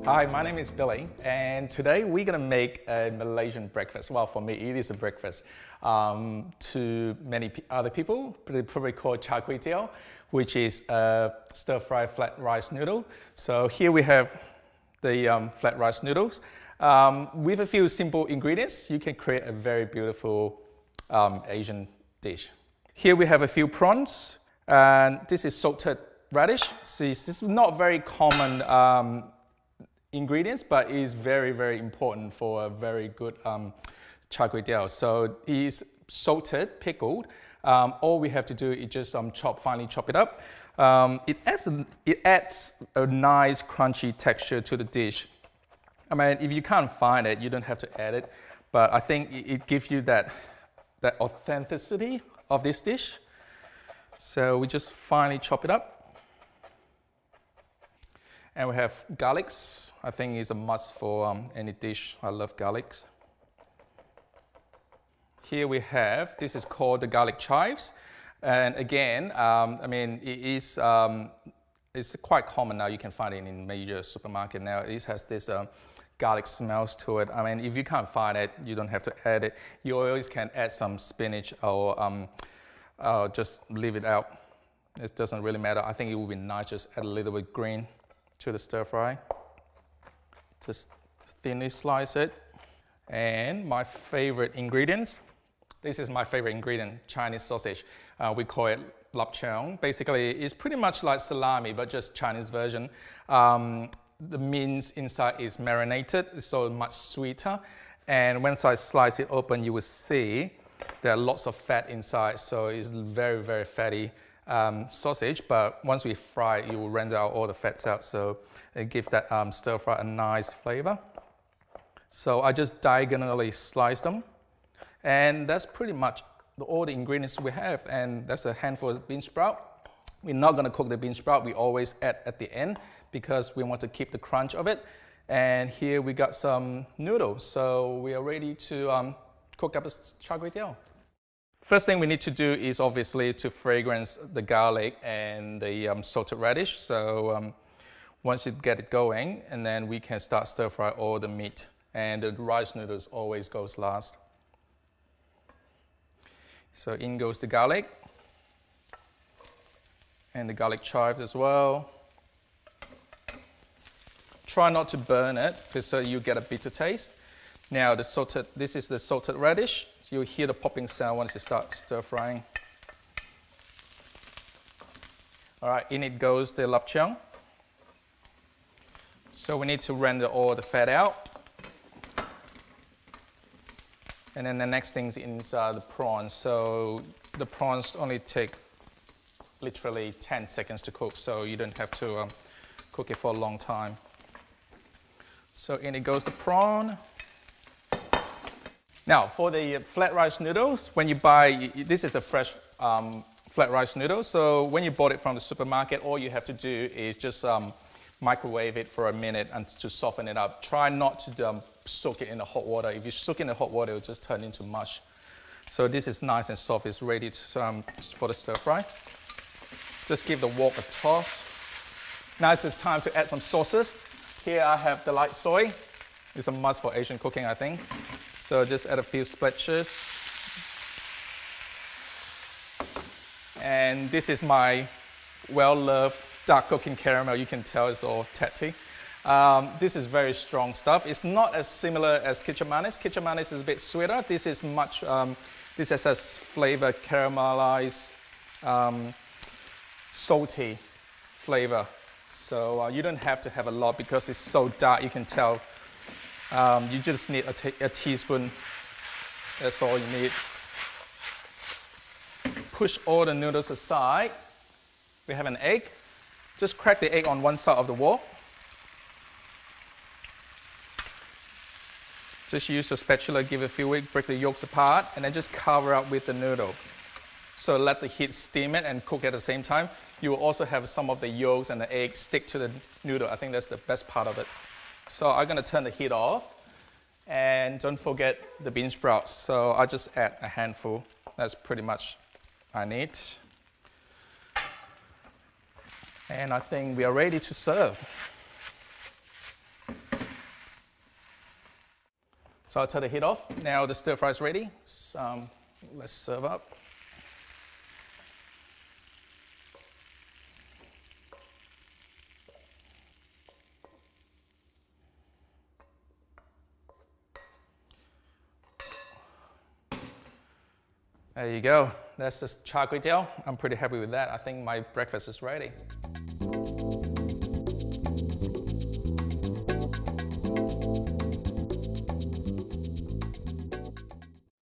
Hi, my name is Billy, and today we're gonna make a Malaysian breakfast. Well, for me, it is a breakfast. To many other people, they probably call it char kway teow, which is a stir-fried flat rice noodle. So here we have the flat rice noodles. With a few simple ingredients, you can create a very beautiful Asian dish. Here we have a few prawns, and this is salted radish. See, this is not very common ingredients, but is very, very important for a very good char kway teow. So it is salted, pickled. All we have to do is just finely chop it up. It adds a nice crunchy texture to the dish. I mean, if you can't find it, you don't have to add it, but I think it gives you that authenticity of this dish. So we just finely chop it up. And we have garlics. I think it's a must for any dish. I love garlics. Here we have, this is called the garlic chives. And again, I mean, it's quite common now. You can find it in major supermarket now. It has this garlic smells to it. I mean, if you can't find it, you don't have to add it. You always can add some spinach or just leave it out. It doesn't really matter. I think it would be nice just add a little bit green to the stir fry. Just thinly slice it. And my favorite ingredients. This is my favorite ingredient, Chinese sausage. We call it lap cheong. Basically, it's pretty much like salami, but just Chinese version. The meat inside is marinated, so much sweeter. And once I slice it open, you will see there are lots of fat inside, so it's very, very fatty sausage. But once we fry it, it will render out all the fats out, so it gives that stir fry a nice flavor. So I just diagonally slice them. And that's pretty much all the ingredients we have, and that's a handful of bean sprout. We're not going to cook the bean sprout. We always add at the end because we want to keep the crunch of it. And here we got some noodles, so we are ready to cook up a char kway teow. First thing we need to do is obviously to fragrance the garlic and the salted radish. So once you get it going, and then we can start stir fry all the meat. And the rice noodles always goes last. So in goes the garlic, and the garlic chives as well. Try not to burn it, because so you get a bitter taste. Now this is the salted radish. You'll hear the popping sound once you start stir frying. All right, in it goes the lap cheong. So we need to render all the fat out. And then the next thing is the prawns. So the prawns only take literally 10 seconds to cook, so you don't have to cook it for a long time. So in it goes the prawn. Now for the flat rice noodles, when you buy, this is a fresh flat rice noodle. So when you bought it from the supermarket, all you have to do is just microwave it for a minute and to soften it up. Try not to soak it in the hot water. If you soak it in the hot water, it will just turn into mush. So this is nice and soft. It's ready to, for the stir fry. Just give the wok a toss. Now it's the time to add some sauces. Here I have the light soy. It's a must for Asian cooking, I think. So just add a few splashes. And this is my well-loved dark cooking caramel. You can tell it's all tatty. This is very strong stuff. It's not as similar as ketchup mayonnaise. Ketchup mayonnaise is a bit sweeter. This is much, this has a flavor, caramelized, salty flavor. So you don't have to have a lot because it's so dark, you can tell. You just need a teaspoon. That's all you need. Push all the noodles aside. We have an egg. Just crack the egg on one side of the wall. Just use a spatula, give it a few break the yolks apart, and then just cover up with the noodle. So let the heat steam it and cook at the same time. You will also have some of the yolks and the egg stick to the noodle. I think that's the best part of it. So I'm going to turn the heat off. And don't forget the bean sprouts. So I just add a handful. That's pretty much I need. And I think we are ready to serve. So I'll turn the heat off. Now the stir fry is ready. So, let's serve up. There you go. That's just char kway teow. I'm pretty happy with that. I think my breakfast is ready.